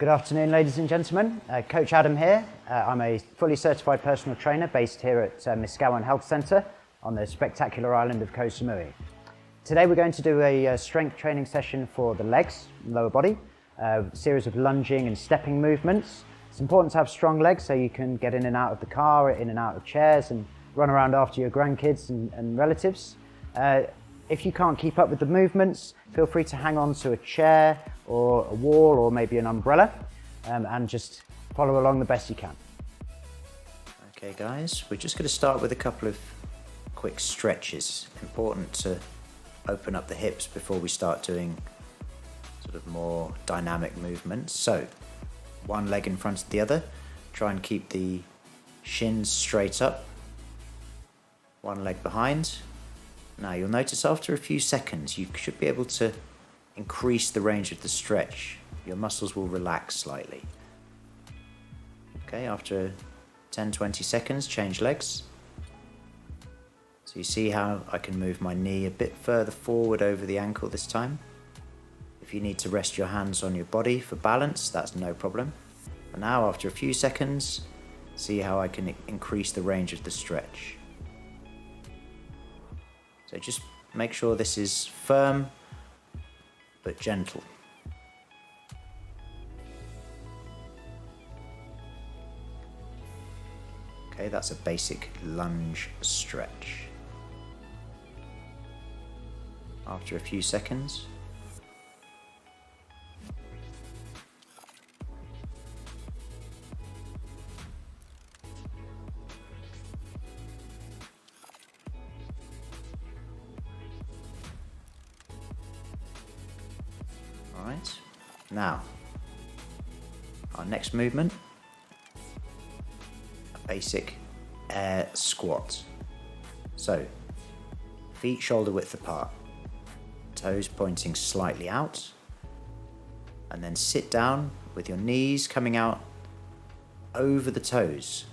Good afternoon, ladies and gentlemen. Coach Adam here. I'm a fully certified personal trainer based here at Miskawaan Health Centre on the spectacular island of Koh Samui. Today we're going to do a strength training session for the legs, lower body, a series of lunging and stepping movements. It's important to have strong legs so you can get in and out of the car, in and out of chairs and run around after your grandkids and relatives. If you can't keep up with the movements, feel free to hang on to a chair or a wall or maybe an umbrella and just follow along the best you can. Okay guys, we're just going to start with a couple of quick stretches. Important to open up the hips before we start doing sort of more dynamic movements. So, one leg in front of the other, try and keep the shins straight up, one leg behind. Now you'll notice after a few seconds you should be able to increase the range of the stretch. Your muscles will relax slightly. Okay, after 10-20 seconds, change legs. So you see how I can move my knee a bit further forward over the ankle this time. If you need to rest your hands on your body for balance, that's no problem. And now after a few seconds, see how I can increase the range of the stretch. So just make sure this is firm but gentle. Okay, that's a basic lunge stretch. After a few seconds, alright, now our next movement, a basic air squat. So feet shoulder width apart, toes pointing slightly out, and then sit down with your knees coming out over the toes.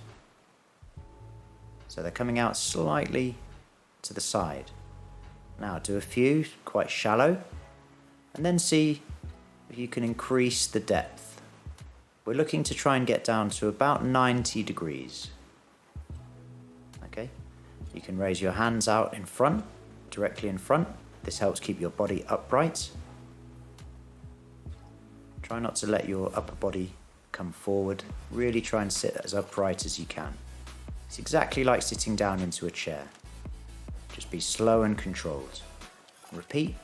So they're coming out slightly to the side. Now do a few quite shallow, and then see if you can increase the depth. We're looking to try and get down to about 90 degrees. Okay, you can raise your hands out in front, directly in front. This helps keep your body upright. Try not to let your upper body come forward. Really try and sit as upright as you can. It's exactly like sitting down into a chair. Just be slow and controlled. Repeat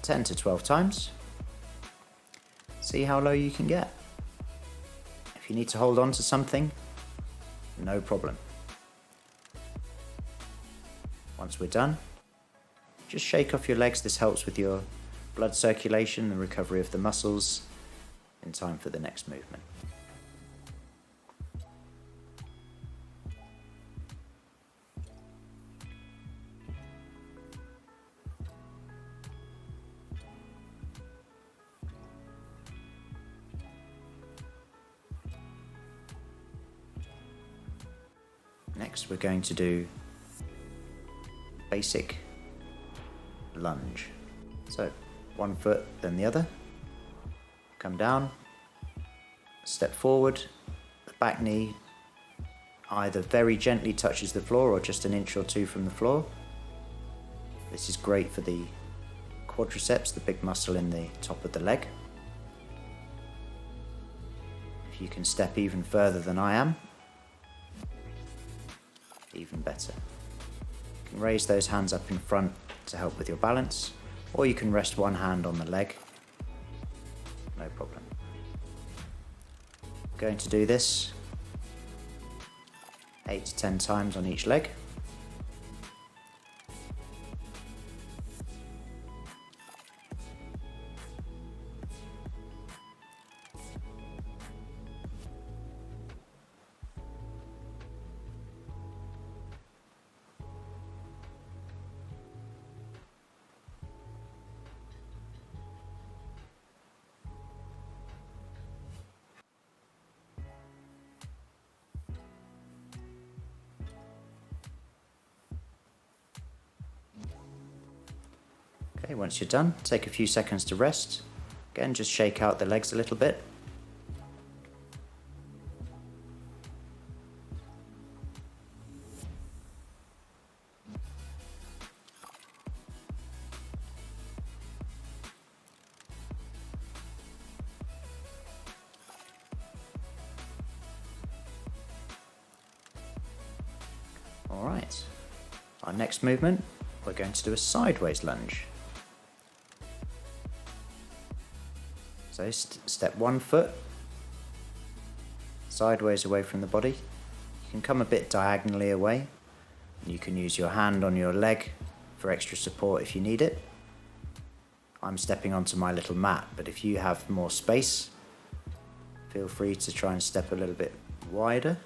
10 to 12 times. See how low you can get. If you need to hold on to something, no problem. Once we're done, just shake off your legs. This helps with your blood circulation and recovery of the muscles in time for the next movement. Next, we're going to do basic lunge. So, one foot, then the other. Come down, step forward. The back knee either very gently touches the floor or just an inch or two from the floor. This is great for the quadriceps, the big muscle in the top of the leg. If you can step even further than I am, even better. You can raise those hands up in front to help with your balance, or you can rest one hand on the leg, no problem. I'm going to do this 8 to 10 times on each leg. Once you're done, take a few seconds to rest. Again, just shake out the legs a little bit. Our next movement, we're going to do a sideways lunge. So step 1 foot sideways away from the body. You can come a bit diagonally away. You can use your hand on your leg for extra support if you need it. I'm stepping onto my little mat, but if you have more space, feel free to try and step a little bit wider.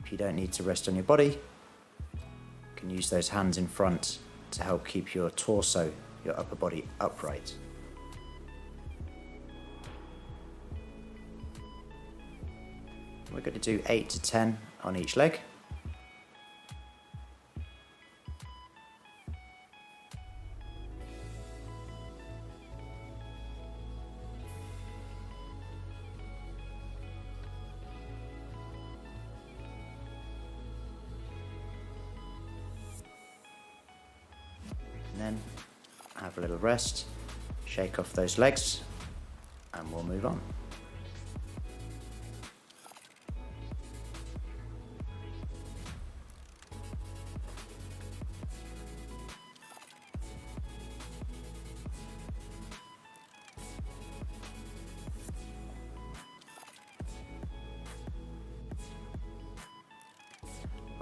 If you don't need to rest on your body, you can use those hands in front to help keep your torso, your upper body upright. We're going to do 8 to 10 on each leg. And then have a little rest, shake off those legs, and we'll move on.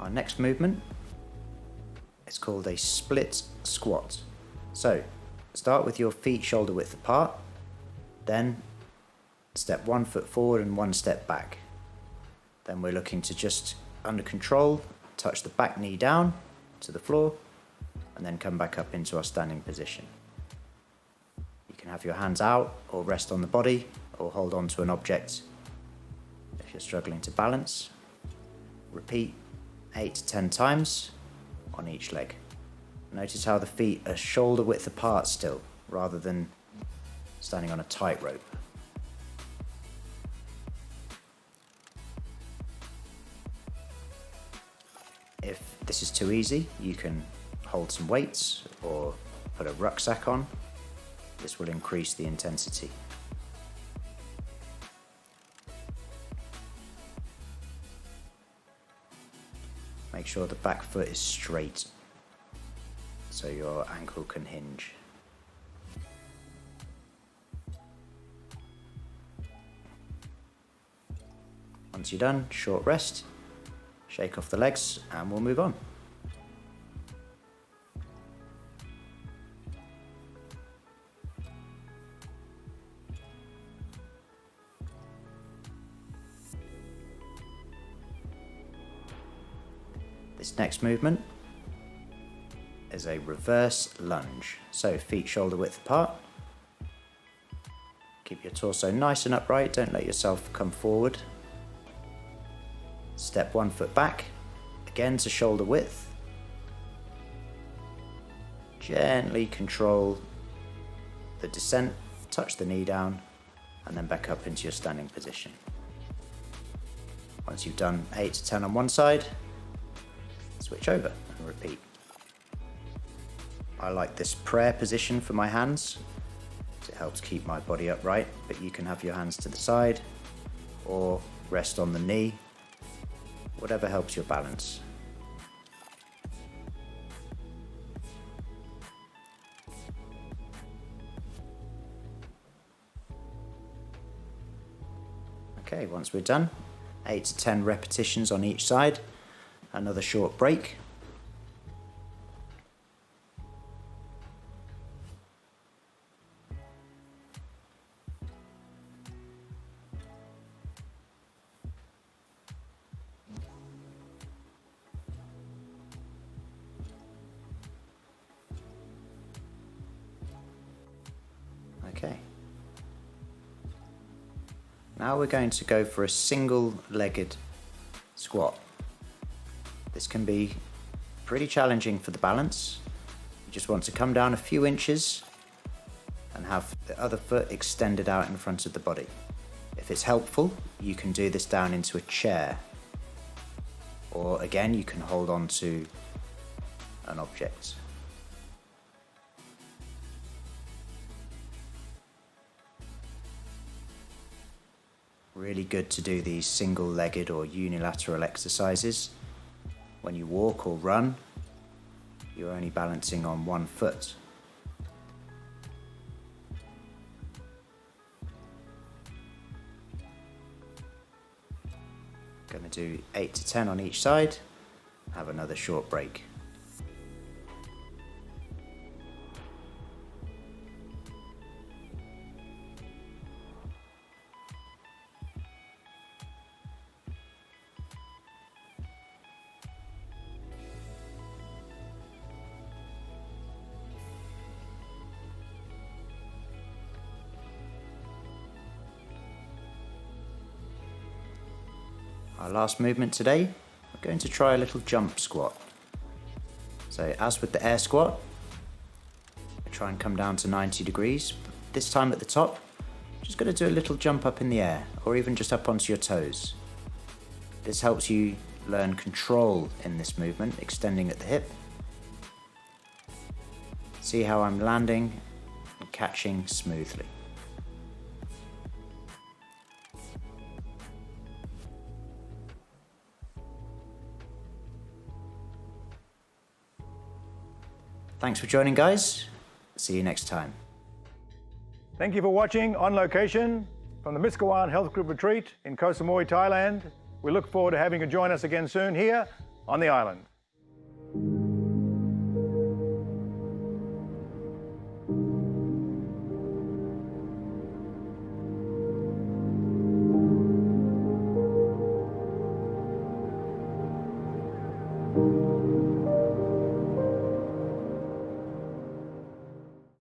Our next movement is called a split squat. So start with your feet shoulder width apart, then step 1 foot forward and 1 step back. Then we're looking to just, under control, touch the back knee down to the floor and then come back up into our standing position. You can have your hands out or rest on the body or hold on to an object if you're struggling to balance. Repeat 8 to 10 times on each leg. Notice how the feet are shoulder width apart still, rather than standing on a tightrope. If this is too easy, you can hold some weights or put a rucksack on. This will increase the intensity. Make sure the back foot is straight so your ankle can hinge. Once you're done, short rest, shake off the legs and we'll move on. This next movement is a reverse lunge. So feet shoulder width apart. Keep your torso nice and upright, don't let yourself come forward. Step 1 foot back, again to shoulder width. Gently control the descent, touch the knee down, and then back up into your standing position. Once you've done 8 to 10 on one side, switch over and repeat. I like this prayer position for my hands. It helps keep my body upright, but you can have your hands to the side or rest on the knee, whatever helps your balance. Okay, once we're done, 8 to 10 repetitions on each side. Another short break. Okay. Now we're going to go for a single-legged squat. This can be pretty challenging for the balance. You just want to come down a few inches and have the other foot extended out in front of the body. If it's helpful, you can do this down into a chair. Or again, you can hold on to an object. Really good to do these single-legged or unilateral exercises when you walk or run, you're only balancing on one foot. Going to do 8 to 10 on each side, have another short break. Our last movement today, we're going to try a little jump squat. So as with the air squat, we try and come down to 90 degrees. This time at the top, just going to do a little jump up in the air, or even just up onto your toes. This helps you learn control in this movement, extending at the hip. See how I'm landing and catching smoothly. Thanks for joining, guys. See you next time. Thank you for watching On Location from the Miskawaan Health Group Retreat in Koh Samui, Thailand. We look forward to having you join us again soon here on the island.